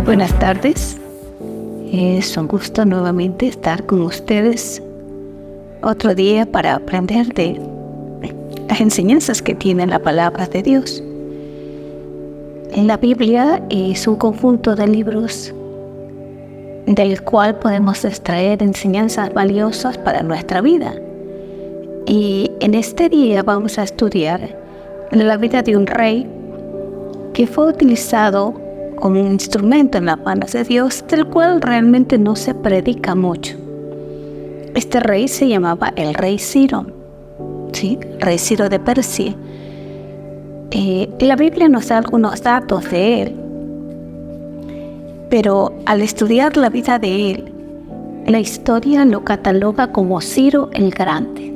buenas tardes. Es un gusto nuevamente estar con ustedes otro día para aprender de las enseñanzas que tiene la palabra de Dios. La Biblia es un conjunto de libros del cual podemos extraer enseñanzas valiosas para nuestra vida. Y en este día vamos a estudiar la vida de un rey que fue utilizado como un instrumento en las manos de Dios, del cual realmente no se predica mucho. Este rey se llamaba el rey Ciro, ¿sí? Rey Ciro de Persia. La Biblia nos da algunos datos de él, pero al estudiar la vida de él, la historia lo cataloga como Ciro el Grande,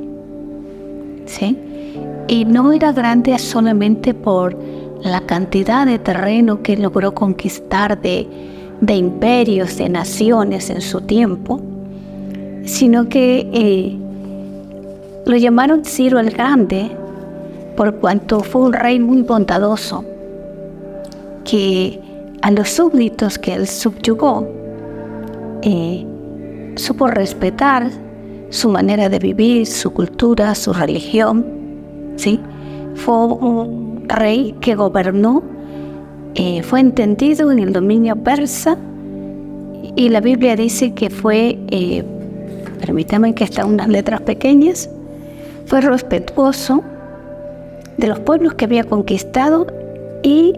¿sí? Y no era grande solamente por la cantidad de terreno que logró conquistar de imperios, de naciones en su tiempo, sino que lo llamaron Ciro el Grande por cuanto fue un rey muy bondadoso, que a los súbditos que él subyugó supo respetar su manera de vivir, su cultura, su religión, ¿sí? Fue un rey que gobernó, fue entendido en el dominio persa, y la Biblia dice que fue, permítame que están unas letras pequeñas, fue respetuoso de los pueblos que había conquistado y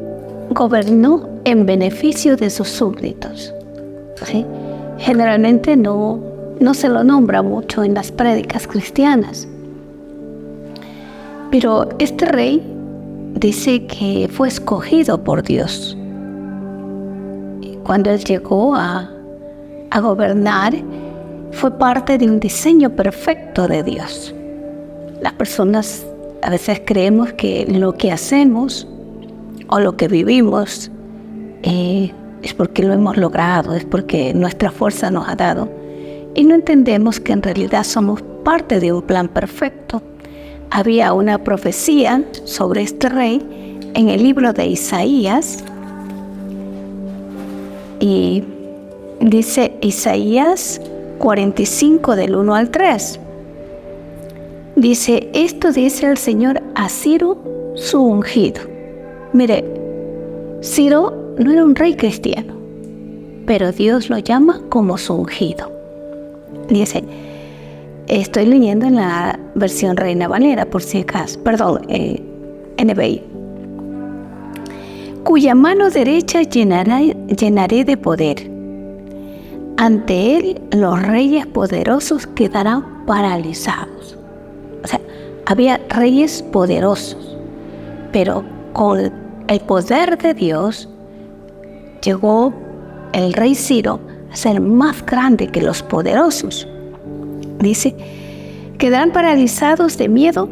gobernó en beneficio de sus súbditos, ¿sí? Generalmente no se lo nombra mucho en las prédicas cristianas, pero este rey dice que fue escogido por Dios. Cuando él llegó a gobernar, fue parte de un diseño perfecto de Dios. Las personas a veces creemos que lo que hacemos o lo que vivimos es porque lo hemos logrado, es porque nuestra fuerza nos ha dado, y no entendemos que en realidad somos parte de un plan perfecto. Había una profecía sobre este rey en el libro de Isaías, y dice Isaías 45 del 1 al 3. Dice: esto dice el Señor a Ciro, su ungido. Mire, Ciro no era un rey cristiano, pero Dios lo llama como su ungido. Dice, estoy leyendo en la versión Reina Valera, por si acaso, NBI. Cuya mano derecha llenaré de poder. Ante él los reyes poderosos quedarán paralizados. O sea, había reyes poderosos, pero con el poder de Dios llegó el rey Ciro a ser más grande que los poderosos. Dice, quedarán paralizados de miedo,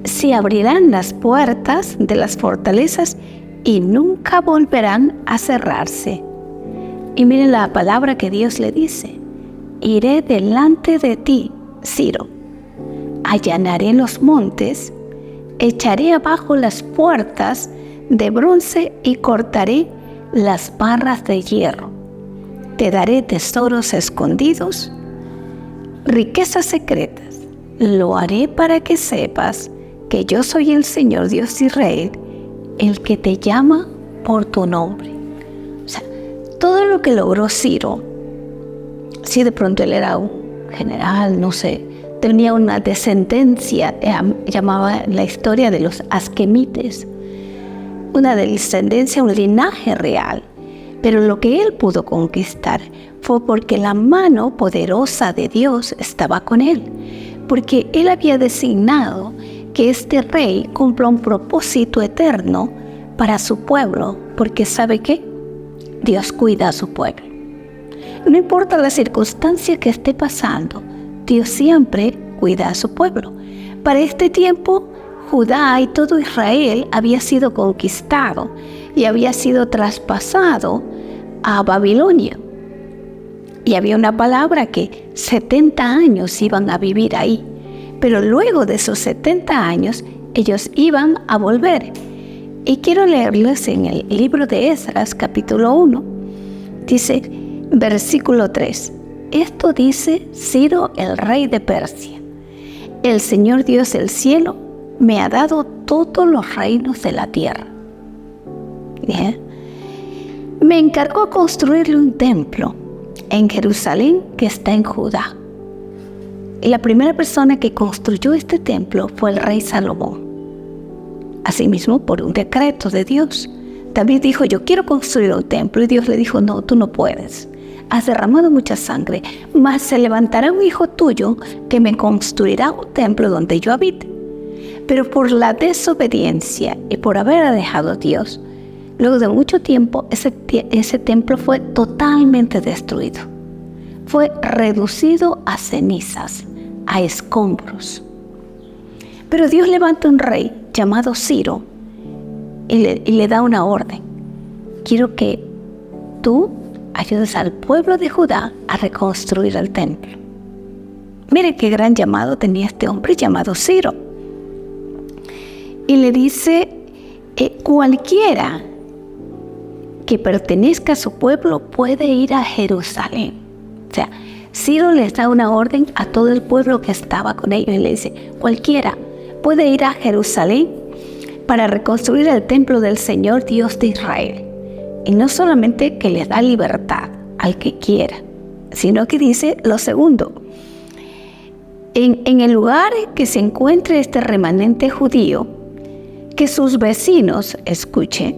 se abrirán las puertas de las fortalezas y nunca volverán a cerrarse. Y miren la palabra que Dios le dice: iré delante de ti, Ciro, allanaré los montes, echaré abajo las puertas de bronce y cortaré las barras de hierro. Te daré tesoros escondidos, riquezas secretas. Lo haré para que sepas que yo soy el Señor Dios de Israel, el que te llama por tu nombre. O sea, todo lo que logró Ciro, si de pronto él era un general, no sé, tenía una descendencia, llamaba la historia de los asquemites, una descendencia, un linaje real. Pero lo que él pudo conquistar fue porque la mano poderosa de Dios estaba con él, porque él había designado que este rey cumpla un propósito eterno para su pueblo, porque ¿sabe qué? Dios cuida a su pueblo. No importa la circunstancia que esté pasando, Dios siempre cuida a su pueblo. Para este tiempo, Judá y todo Israel había sido conquistado y había sido traspasado a Babilonia. Y había una palabra que 70 años iban a vivir ahí. Pero luego de esos 70 años, ellos iban a volver. Y quiero leerles en el libro de Esdras, capítulo 1, Dice, versículo 3. Esto dice Ciro, el rey de Persia. El Señor Dios del cielo me ha dado todos los reinos de la tierra. ¿Bien? Me encargó construirle un templo en Jerusalén que está en Judá. Y la primera persona que construyó este templo fue el rey Salomón. Asimismo, por un decreto de Dios, David dijo, yo quiero construir un templo. Y Dios le dijo, no, tú no puedes. Has derramado mucha sangre, mas se levantará un hijo tuyo que me construirá un templo donde yo habite. Pero por la desobediencia y por haber dejado a Dios, luego de mucho tiempo, ese templo fue totalmente destruido. Fue reducido a cenizas, a escombros. Pero Dios levanta un rey llamado Ciro y le da una orden. Quiero que tú ayudes al pueblo de Judá a reconstruir el templo. Mire qué gran llamado tenía este hombre llamado Ciro. Y le dice, cualquiera que pertenezca a su pueblo puede ir a Jerusalén. O sea, Ciro les da una orden a todo el pueblo que estaba con ellos y le dice, cualquiera puede ir a Jerusalén para reconstruir el templo del Señor Dios de Israel. Y no solamente que les da libertad al que quiera, sino que dice lo segundo. En el lugar que se encuentre este remanente judío, que sus vecinos, escuchen,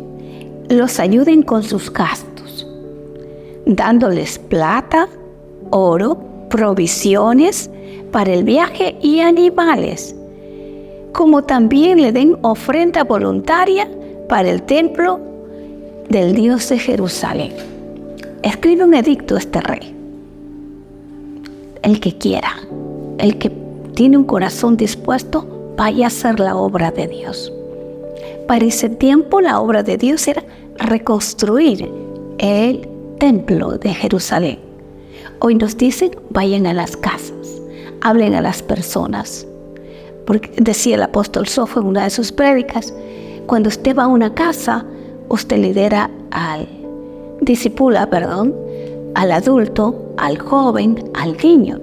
los ayuden con sus gastos, dándoles plata, oro, provisiones para el viaje y animales, como también le den ofrenda voluntaria para el templo del Dios de Jerusalén. Escribe un edicto este rey. El que quiera, el que tiene un corazón dispuesto, vaya a hacer la obra de Dios. Para ese tiempo la obra de Dios era reconstruir el templo de Jerusalén. Hoy nos dicen, vayan a las casas, hablen a las personas. Porque decía el apóstol Sofo en una de sus prédicas, cuando usted va a una casa, usted lidera discipula al adulto, al joven, al niño.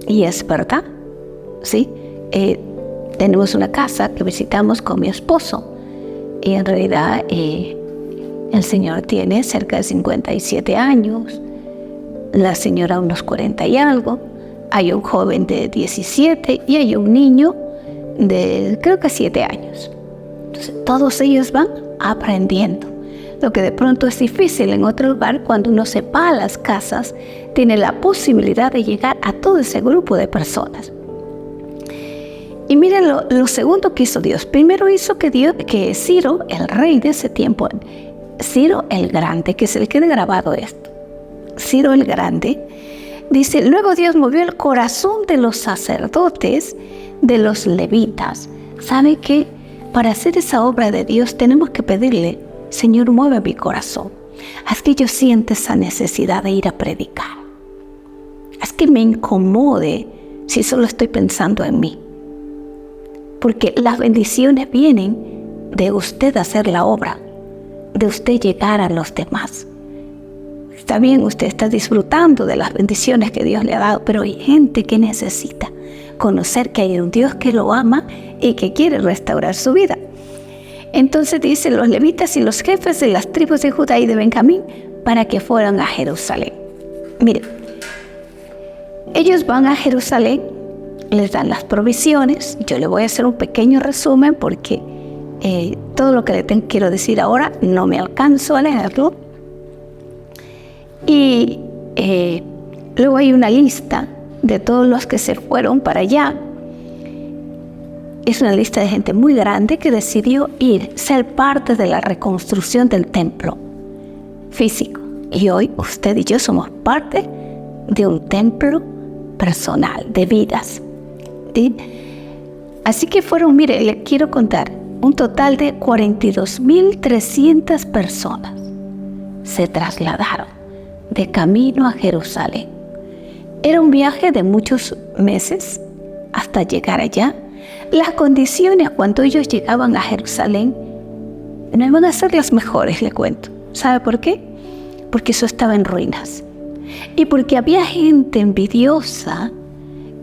Y es verdad, ¿sí? Tenemos una casa que visitamos con mi esposo. Y en realidad el señor tiene cerca de 57 años, la señora unos 40 y algo, hay un joven de 17 y hay un niño de creo que 7 años. Entonces todos ellos van aprendiendo. Lo que de pronto es difícil en otro lugar, cuando uno se va a las casas, tiene la posibilidad de llegar a todo ese grupo de personas. Y miren lo segundo que hizo Dios. Primero hizo que Ciro, el rey de ese tiempo, Ciro el Grande, que se le quede grabado esto, Ciro el Grande, dice, luego Dios movió el corazón de los sacerdotes, de los levitas. ¿Sabe qué? Para hacer esa obra de Dios tenemos que pedirle, Señor, mueve mi corazón. Haz que yo sienta esa necesidad de ir a predicar. Haz que me incomode si solo estoy pensando en mí. Porque las bendiciones vienen de usted hacer la obra, de usted llegar a los demás. Está bien, usted está disfrutando de las bendiciones que Dios le ha dado, pero hay gente que necesita conocer que hay un Dios que lo ama y que quiere restaurar su vida. Entonces dice, los levitas y los jefes de las tribus de Judá y de Benjamín para que fueran a Jerusalén. Mire, ellos van a Jerusalén, les dan las provisiones. Yo le voy a hacer un pequeño resumen porque todo lo que quiero decir ahora no me alcanzo a leerlo. Y luego hay una lista de todos los que se fueron para allá. Es una lista de gente muy grande que decidió ser parte de la reconstrucción del templo físico. Y hoy usted y yo somos parte de un templo personal, de vidas. ¿Sí? Así que fueron, mire, le quiero contar, un total de 42.300 personas se trasladaron de camino a Jerusalén. Era un viaje de muchos meses hasta llegar allá. Las condiciones cuando ellos llegaban a Jerusalén no iban a ser las mejores, le cuento. ¿Sabe por qué? porque eso estaba en ruinas. Y porque había gente envidiosa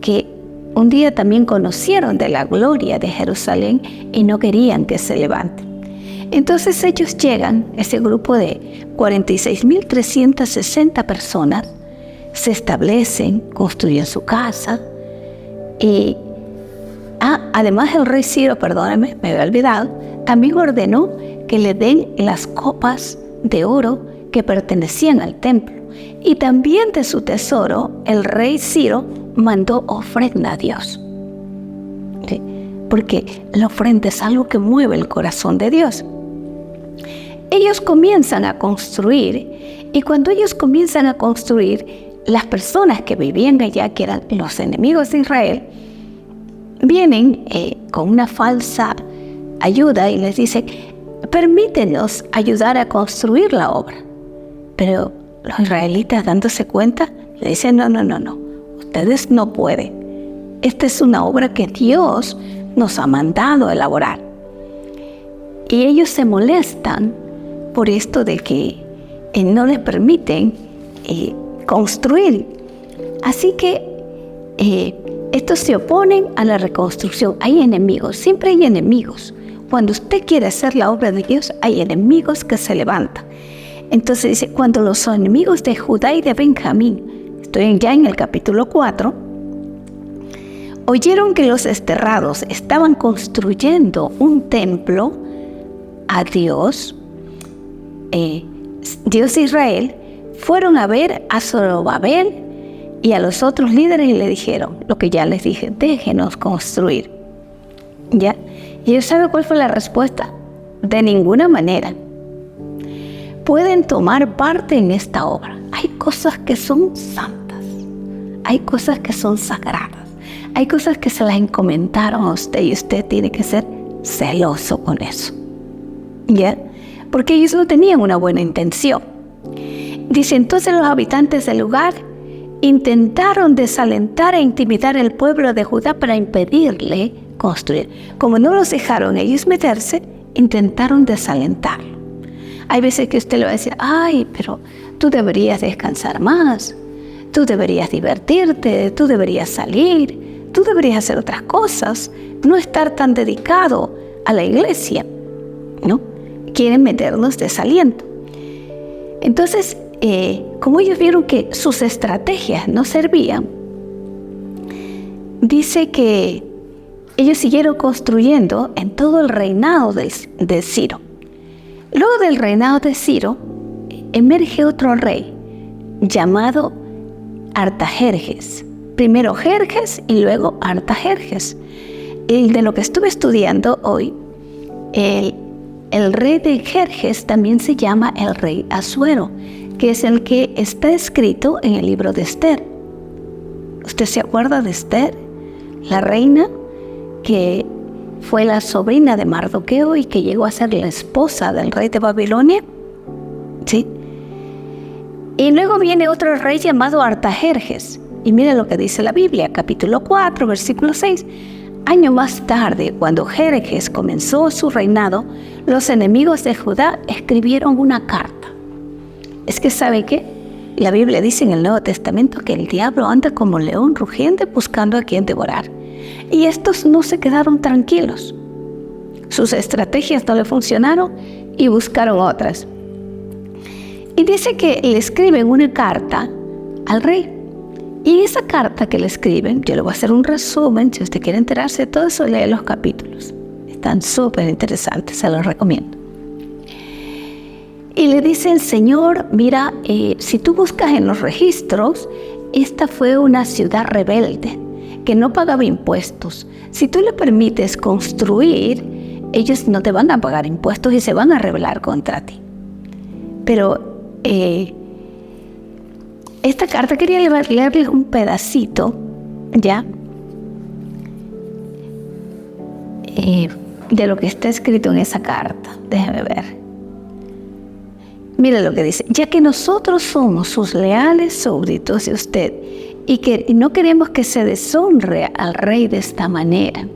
que un día también conocieron de la gloria de Jerusalén y no querían que se levante. Entonces ellos llegan, ese grupo de 46.360 personas, se establecen, construyen su casa y además el rey Ciro, perdóname, me había olvidado, también ordenó que le den las copas de oro que pertenecían al templo. Y también de su tesoro, el rey Ciro mandó ofrenda a Dios. ¿Sí? Porque la ofrenda es algo que mueve el corazón de Dios. Ellos comienzan a construir, y cuando ellos comienzan a construir, las personas que vivían allá, que eran los enemigos de Israel, vienen con una falsa ayuda y les dicen: permítenos ayudar a construir la obra. Pero los israelitas, dándose cuenta, le dicen: no, ustedes no pueden. Esta es una obra que Dios nos ha mandado a elaborar. Y ellos se molestan por esto de que no les permiten construir. Así que estos se oponen a la reconstrucción. Hay enemigos, siempre hay enemigos. Cuando usted quiere hacer la obra de Dios, hay enemigos que se levantan. Entonces dice: cuando los enemigos de Judá y de Benjamín, estoy ya en el capítulo 4, oyeron que los desterrados estaban construyendo un templo a Dios, Dios de Israel, fueron a ver a Zorobabel y a los otros líderes y le dijeron lo que ya les dije: déjenos construir. ¿Ya? ¿Y ellos saben cuál fue la respuesta? De ninguna manera pueden tomar parte en esta obra. Hay cosas que son santas, hay cosas que son sagradas, hay cosas que se las encomendaron a usted y usted tiene que ser celoso con eso. ¿Ya? Porque ellos no tenían una buena intención. Dice: entonces los habitantes del lugar intentaron desalentar e intimidar al pueblo de Judá para impedirle construir. Como no los dejaron ellos meterse, intentaron desalentarlo. Hay veces que usted le va a decir: ay, pero tú deberías descansar más, tú deberías divertirte, tú deberías salir, tú deberías hacer otras cosas, no estar tan dedicado a la iglesia, ¿no? Quieren meternos desaliento. Entonces, como ellos vieron que sus estrategias no servían, dice que ellos siguieron construyendo en todo el reinado de Ciro. Luego del reinado de Ciro, emerge otro rey llamado Artajerjes. Primero Jerjes y luego Artajerjes. El de lo que estuve estudiando hoy, el rey de Jerjes también se llama el rey Asuero, que es el que está escrito en el libro de Esther. ¿Usted se acuerda de Esther? La reina que fue la sobrina de Mardoqueo y que llegó a ser la esposa del rey de Babilonia. ¿Sí? Y luego viene otro rey llamado Artajerjes. Y mire lo que dice la Biblia, capítulo 4, versículo 6. Año más tarde, cuando Jerjes comenzó su reinado, los enemigos de Judá escribieron una carta. Es que, ¿sabe qué? La Biblia dice en el Nuevo Testamento que el diablo anda como león rugiente buscando a quien devorar. Y estos no se quedaron tranquilos. Sus estrategias no le funcionaron y buscaron otras. Y dice que le escriben una carta al rey. Y en esa carta que le escriben, yo le voy a hacer un resumen, si usted quiere enterarse de todo eso, lee los capítulos. Están súper interesantes, se los recomiendo. Y le dice el Señor: mira, si tú buscas en los registros, esta fue una ciudad rebelde que no pagaba impuestos. Si tú le permites construir, ellos no te van a pagar impuestos y se van a rebelar contra ti. Pero esta carta quería leerles un pedacito, ¿ya? De lo que está escrito en esa carta. Déjeme ver. Mire lo que dice: ya que nosotros somos sus leales súbditos de usted y que no queremos que se deshonre al rey de esta manera,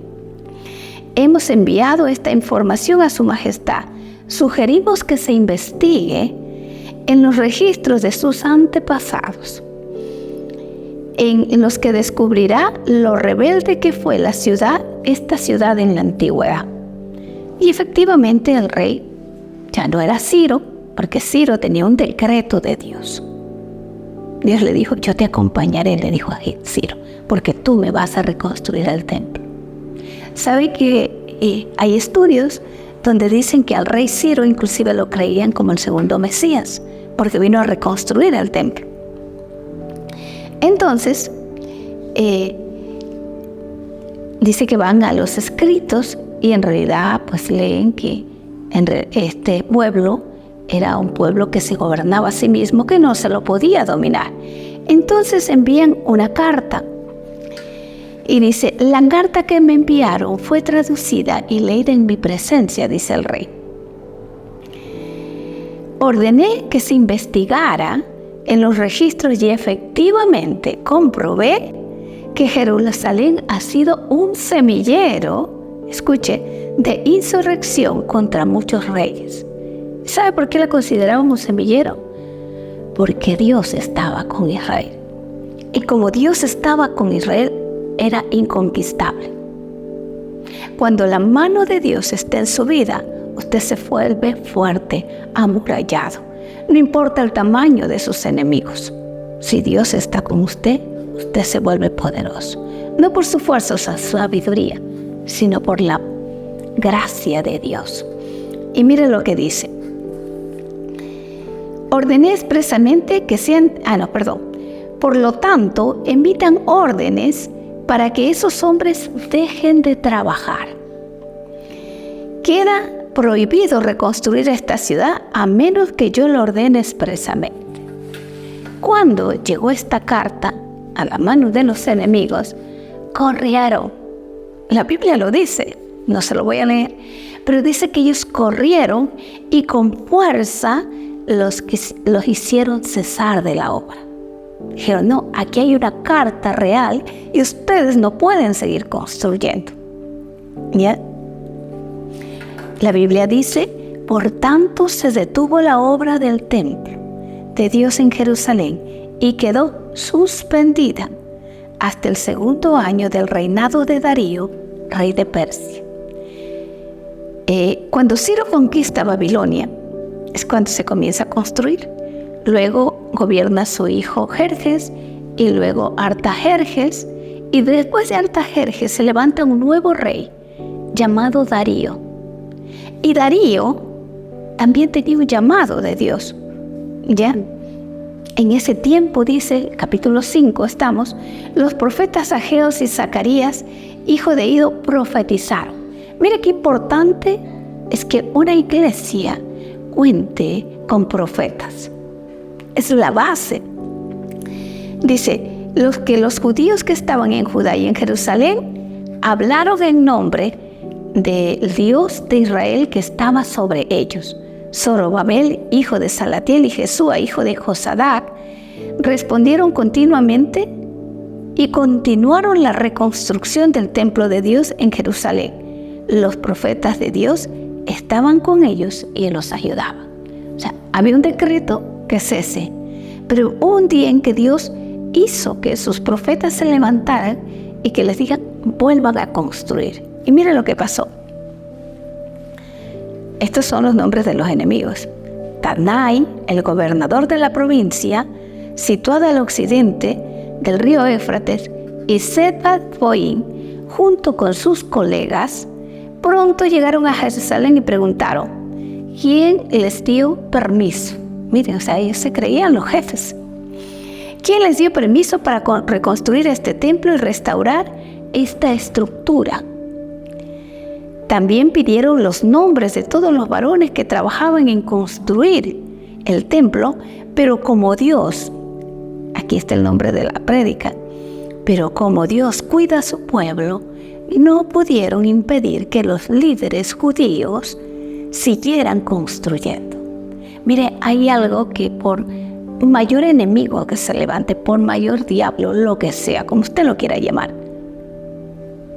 hemos enviado esta información a su majestad. Sugerimos que se investigue en los registros de sus antepasados, en los que descubrirá lo rebelde que fue esta ciudad en la antigüedad. Y efectivamente el rey ya no era Ciro, porque Ciro tenía un decreto de Dios. Dios le dijo, yo te acompañaré, le dijo a Ciro, porque tú me vas a reconstruir el templo. ¿Sabe que hay estudios donde dicen que al rey Ciro inclusive lo creían como el segundo Mesías, porque vino a reconstruir el templo? Entonces, dice que van a los escritos y en realidad pues leen que este pueblo era un pueblo que se gobernaba a sí mismo, que no se lo podía dominar. Entonces envían una carta y dice, la carta que me enviaron fue traducida y leída en mi presencia, dice el rey. Ordené que se investigara en los registros y efectivamente comprobé que Jerusalén ha sido un semillero, escuche, de insurrección contra muchos reyes. ¿Sabe por qué la consideraban un semillero? Porque Dios estaba con Israel. Y como Dios estaba con Israel, era inconquistable. Cuando la mano de Dios está en su vida, usted se vuelve fuerte, amurallado. No importa el tamaño de sus enemigos. Si Dios está con usted, usted se vuelve poderoso. No por su fuerza o su sabiduría, sino por la gracia de Dios. Y mire lo que dice. Ordené expresamente que sean... Por lo tanto, emitan órdenes para que esos hombres dejen de trabajar. Queda prohibido reconstruir esta ciudad a menos que yo lo ordene expresamente. Cuando llegó esta carta a la mano de los enemigos, corrieron. La Biblia lo dice, no se lo voy a leer, pero dice que ellos corrieron y con fuerza los hicieron cesar de la obra. Dijeron, no, aquí hay una carta real y ustedes no pueden seguir construyendo. ¿Ya? La Biblia dice, por tanto se detuvo la obra del templo de Dios en Jerusalén y quedó suspendida hasta el segundo año del reinado de Darío, rey de Persia. Cuando Ciro conquista Babilonia, es cuando se comienza a construir. Luego gobierna su hijo Jerjes y luego Artajerjes, y después de Artajerjes se levanta un nuevo rey llamado Darío. Y Darío también tenía un llamado de Dios. ¿Ya? En ese tiempo, dice, capítulo 5 estamos, los profetas Ageos y Zacarías, hijo de Ido, profetizaron. Mire qué importante es que una iglesia cuente con profetas. Es la base. Dice, los judíos que estaban en Judá y en Jerusalén hablaron en nombre del Dios de Israel que estaba sobre ellos. Zorobabel, hijo de Salatiel, y Jesúa, hijo de Josadac, respondieron continuamente y continuaron la reconstrucción del templo de Dios en Jerusalén. Los profetas de Dios estaban con ellos y los ayudaban. O sea, había un decreto que cese, pero hubo un día en que Dios hizo que sus profetas se levantaran y que les digan, vuelvan a construir. Y mira lo que pasó. Estos son los nombres de los enemigos. Tadnai, el gobernador de la provincia, situada al occidente del río Éufrates, y Seth-Boim, junto con sus colegas, pronto llegaron a Jerusalén y preguntaron, ¿quién les dio permiso? Miren, o sea, ellos se creían los jefes. ¿Quién les dio permiso para reconstruir este templo y restaurar esta estructura? También pidieron los nombres de todos los varones que trabajaban en construir el templo, pero como Dios, aquí está el nombre de la prédica, pero como Dios cuida a su pueblo, no pudieron impedir que los líderes judíos siguieran construyendo. Mire, hay algo que por mayor enemigo que se levante, por mayor diablo, lo que sea, como usted lo quiera llamar,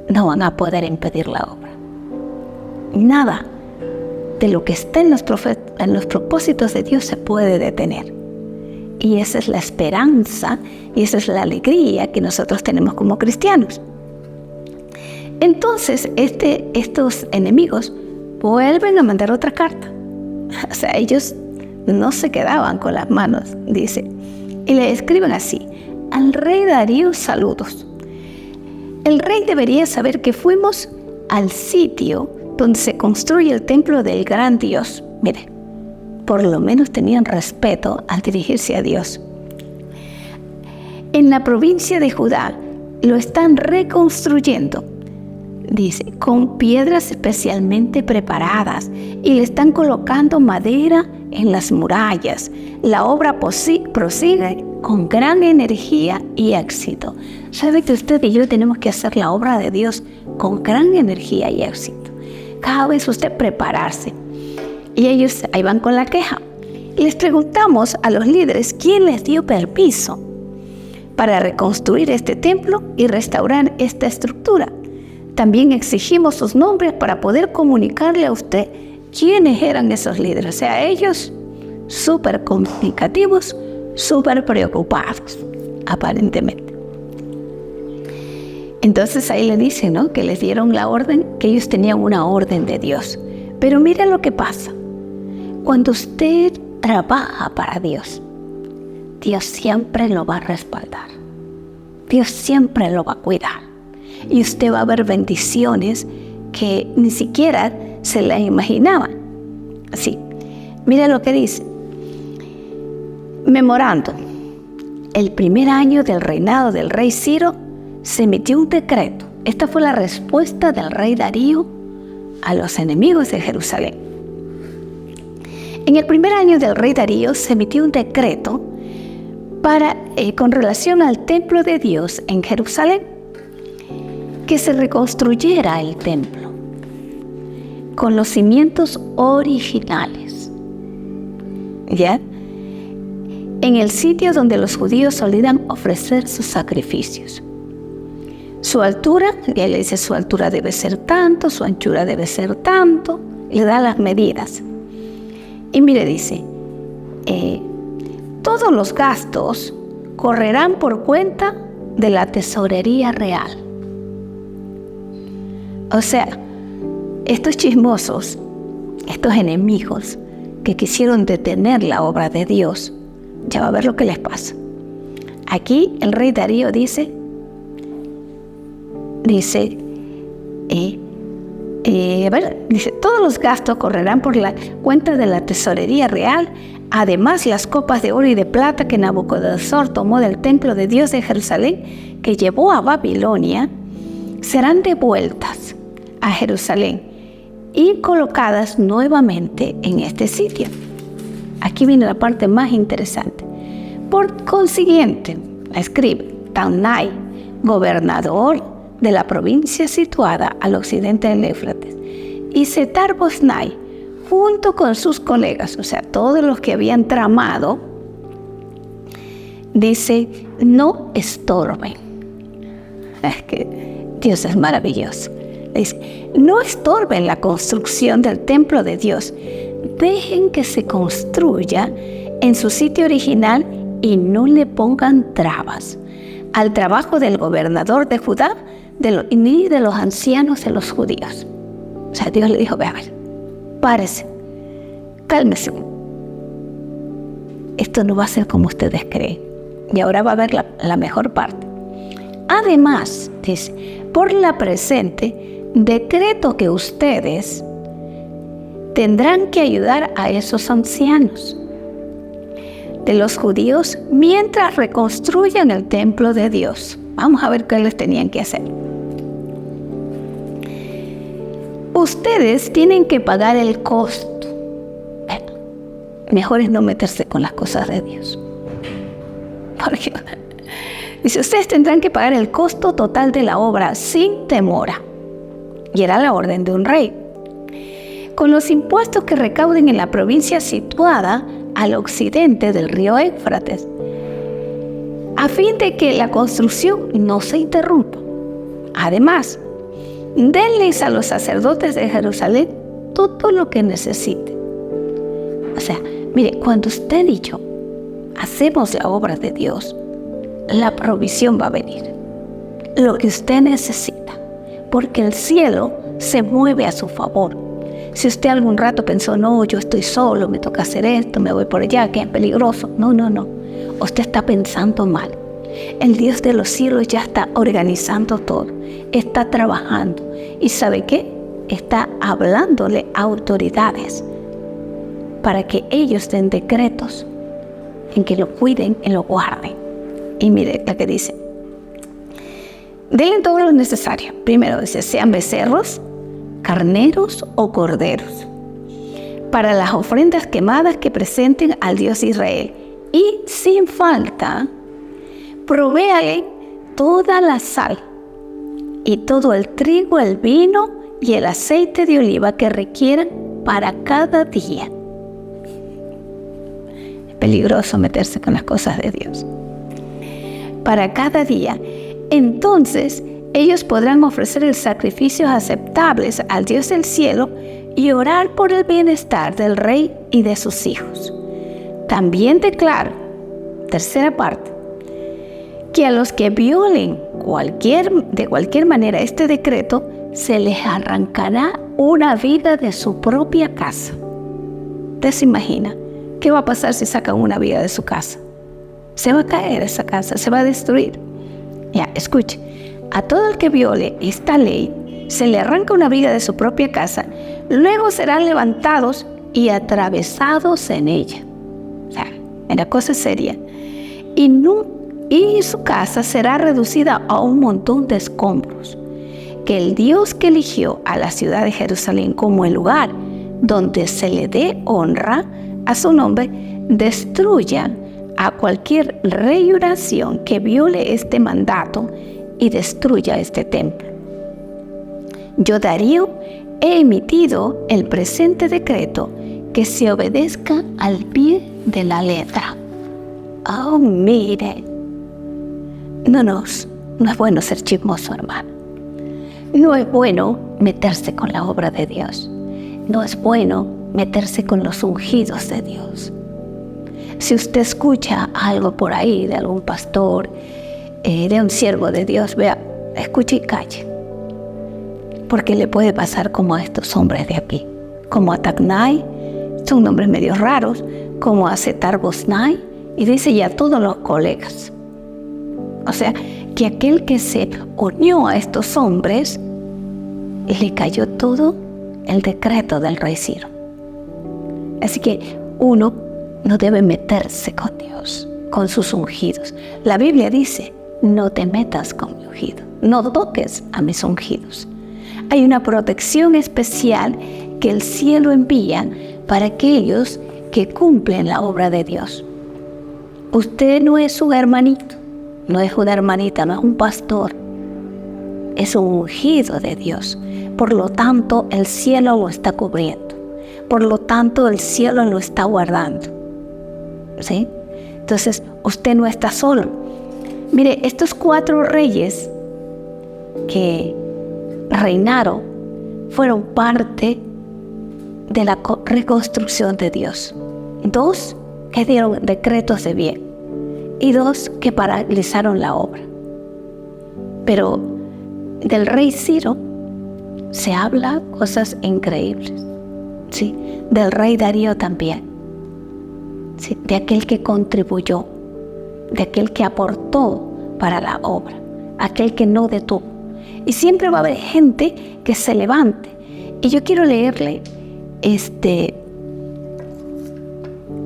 no van a poder impedir la obra. Nada. de lo que está en los propósitos de Dios se puede detener. Y esa es la esperanza y esa es la alegría que nosotros tenemos como cristianos. Entonces, estos enemigos vuelven a mandar otra carta. O sea, ellos no se quedaban con las manos, dice. Y le escriben así: al rey Darío, saludos. El rey debería saber que fuimos al sitio donde se construye el templo del gran Dios. Mire, por lo menos tenían respeto al dirigirse a Dios. En la provincia de Judá lo están reconstruyendo, dice, con piedras especialmente preparadas, y le están colocando madera en las murallas. La obra prosigue con gran energía y éxito. ¿Sabe que usted y yo tenemos que hacer la obra de Dios con gran energía y éxito? Cada vez usted prepararse. Y ellos ahí van con la queja. Y les preguntamos a los líderes quién les dio permiso para reconstruir este templo y restaurar esta estructura. También exigimos sus nombres para poder comunicarle a usted quiénes eran esos líderes. O sea, ellos súper comunicativos, súper preocupados, aparentemente. Entonces ahí le dicen, ¿no?, que les dieron la orden, que ellos tenían una orden de Dios. Pero mira lo que pasa. Cuando usted trabaja para Dios, Dios siempre lo va a respaldar. Dios siempre lo va a cuidar. Y usted va a ver bendiciones que ni siquiera se las imaginaban. Así, mira lo que dice. Memorando, el primer año del reinado del rey Ciro se emitió un decreto. Esta fue la respuesta del rey Darío a los enemigos de Jerusalén. En el primer año del rey Darío se emitió un decreto con relación al templo de Dios en Jerusalén, que se reconstruyera el templo con los cimientos originales, ¿ya?, en el sitio donde los judíos solían ofrecer sus sacrificios. Su altura, ya le dice, su altura debe ser tanto, su anchura debe ser tanto, le da las medidas. Y mire, dice, todos los gastos correrán por cuenta de la tesorería real. O sea, estos chismosos, estos enemigos que quisieron detener la obra de Dios, ya va a ver lo que les pasa. Aquí el rey Darío dice, todos los gastos correrán por la cuenta de la tesorería real. Además, las copas de oro y de plata que Nabucodonosor tomó del templo de Dios de Jerusalén, que llevó a Babilonia, serán devueltas a Jerusalén y colocadas nuevamente en este sitio. Aquí viene la parte más interesante. Por consiguiente, escribe Taunai, gobernador de la provincia situada al occidente del Éufrates, y Setar-Boznai, junto con sus colegas, o sea, todos los que habían tramado, dice, no estorben. Es que Dios es maravilloso. Dice, no estorben la construcción del templo de Dios. Dejen que se construya en su sitio original y no le pongan trabas al trabajo del gobernador de Judá ni de los ancianos de los judíos. O sea, Dios le dijo, ve a ver, párese, cálmese. Esto no va a ser como ustedes creen. Y ahora va a ver la mejor parte. Además, dice, por la presente, decreto que ustedes tendrán que ayudar a esos ancianos de los judíos mientras reconstruyan el templo de Dios. Vamos a ver qué les tenían que hacer. Ustedes tienen que pagar el costo. Bueno, mejor es no meterse con las cosas de Dios. Porque dice, ustedes tendrán que pagar el costo total de la obra sin demora. Y era la orden de un rey. Con los impuestos que recauden en la provincia situada al occidente del río Éufrates, a fin de que la construcción no se interrumpa. Además, denles a los sacerdotes de Jerusalén todo lo que necesite. O sea, mire, cuando usted y yo hacemos la obra de Dios, la provisión va a venir. Lo que usted necesita, porque el cielo se mueve a su favor. Si usted algún rato pensó, no, yo estoy solo, me toca hacer esto, me voy por allá, que es peligroso. No. Usted está pensando mal. El Dios de los cielos ya está organizando todo, está trabajando. ¿Y sabe qué? Está hablándole a autoridades para que ellos den decretos en que lo cuiden y lo guarden. Y mire la que dice: denle todo lo necesario. Primero dice, sean becerros, carneros o corderos, para las ofrendas quemadas que presenten al Dios Israel. Y sin falta, provéale toda la sal y todo el trigo, el vino y el aceite de oliva que requieran para cada día. Es peligroso meterse con las cosas de Dios. Para cada día. Entonces ellos podrán ofrecer sacrificios aceptables al Dios del cielo y orar por el bienestar del rey y de sus hijos. También declaro, tercera parte, que a los que violen de cualquier manera este decreto, se les arrancará una vida de su propia casa. ¿Usted se imagina qué va a pasar si sacan una vida de su casa? Se va a caer esa casa, se va a destruir. Ya, escuche, a todo el que viole esta ley, se le arranca una viga de su propia casa, luego serán levantados y atravesados en ella. O sea, la cosa es seria. Y su casa será reducida a un montón de escombros. Que el Dios que eligió a la ciudad de Jerusalén como el lugar donde se le dé honra a su nombre, destruya a cualquier rey o nación que viole este mandato y destruya este templo. Yo, Darío, he emitido el presente decreto, que se obedezca al pie de la letra. Oh, mire, no es bueno ser chismoso, hermano. No es bueno meterse con la obra de Dios. No es bueno meterse con los ungidos de Dios. Si usted escucha algo por ahí de algún pastor, de un siervo de Dios, vea, escuche y calle. Porque le puede pasar como a estos hombres de aquí, como a Tacnai, son nombres medio raros, como a Setar Boznai, y dice ya todos los colegas. O sea, que aquel que se unió a estos hombres, le cayó todo el decreto del rey Ciro. Así que uno no debe meterse con Dios, con sus ungidos. La Biblia dice, no te metas con mi ungido, no toques a mis ungidos. Hay una protección especial que el cielo envía para aquellos que cumplen la obra de Dios. Usted no es un hermanito, no es una hermanita, no es un pastor, es un ungido de Dios. Por lo tanto, el cielo lo está cubriendo. Por lo tanto, el cielo lo está guardando. ¿Sí? Entonces, usted no está solo. Mire, estos 4 reyes que reinaron fueron parte de la reconstrucción de Dios. 2 que dieron decretos de bien y 2 que paralizaron la obra. Pero del rey Ciro se habla cosas increíbles, ¿sí? Del rey Darío también, ¿sí? De aquel que contribuyó, de aquel que aportó para la obra, aquel que no detuvo. Y siempre va a haber gente que se levante. Y yo quiero leerle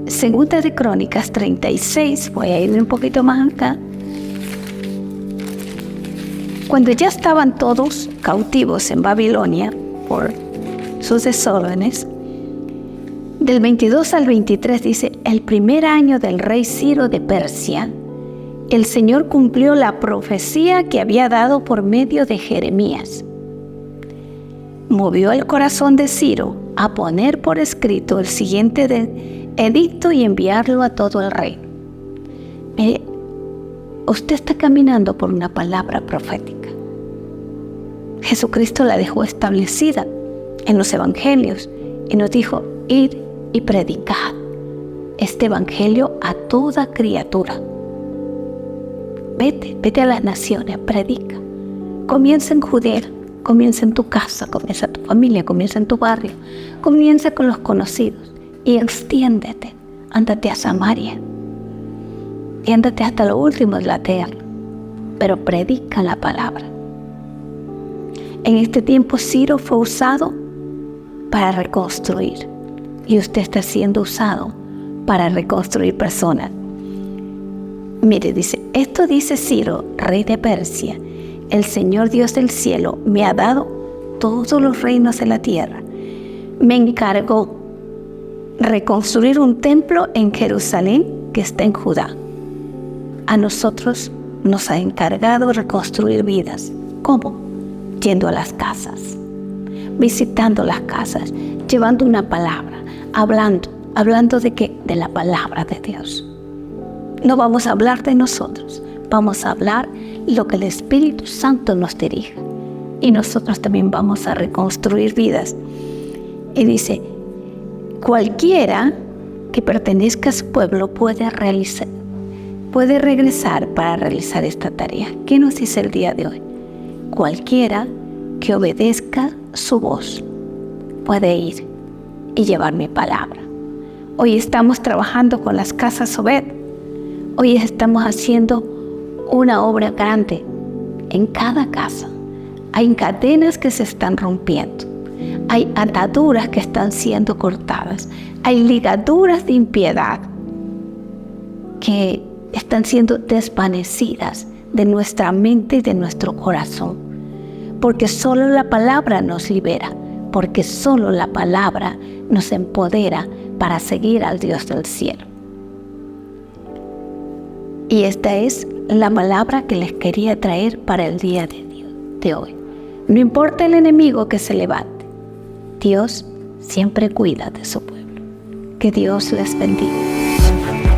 Segunda de Crónicas 36, voy a ir un poquito más acá. Cuando ya estaban todos cautivos en Babilonia por sus desórdenes, del 22 al 23 dice, el primer año del rey Ciro de Persia, el Señor cumplió la profecía que había dado por medio de Jeremías. Movió el corazón de Ciro a poner por escrito el siguiente edicto y enviarlo a todo el reino. Mire, usted está caminando por una palabra profética. Jesucristo la dejó establecida en los evangelios y nos dijo: id y predicad este evangelio a toda criatura. Vete a las naciones, predica. Comienza en Judea, comienza en tu casa, comienza en tu familia, comienza en tu barrio, comienza con los conocidos y extiéndete, ándate a Samaria y ándate hasta lo último de la tierra, pero predica la palabra. En este tiempo Ciro fue usado para reconstruir y usted está siendo usado para reconstruir personas. Mire, dice: esto dice Ciro, rey de Persia: el Señor Dios del cielo me ha dado todos los reinos de la tierra. Me encargó reconstruir un templo en Jerusalén que está en Judá. A nosotros nos ha encargado reconstruir vidas. ¿Cómo? Yendo a las casas, visitando las casas, llevando una palabra, hablando de qué, de la palabra de Dios. No vamos a hablar de nosotros, vamos a hablar lo que el Espíritu Santo nos dirige. Y nosotros también vamos a reconstruir vidas. Y dice: cualquiera que pertenezca a su pueblo puede regresar para realizar esta tarea. ¿Qué nos dice el día de hoy? Cualquiera que obedezca su voz puede ir y llevar mi palabra. Hoy estamos trabajando con las casas Obed. Hoy estamos haciendo una obra grande en cada casa. Hay cadenas que se están rompiendo. Hay ataduras que están siendo cortadas. Hay ligaduras de impiedad que están siendo desvanecidas de nuestra mente y de nuestro corazón. Porque solo la palabra nos libera. Porque solo la palabra nos empodera para seguir al Dios del cielo. Y esta es la palabra que les quería traer para el día de hoy. No importa el enemigo que se levante, Dios siempre cuida de su pueblo. Que Dios les bendiga.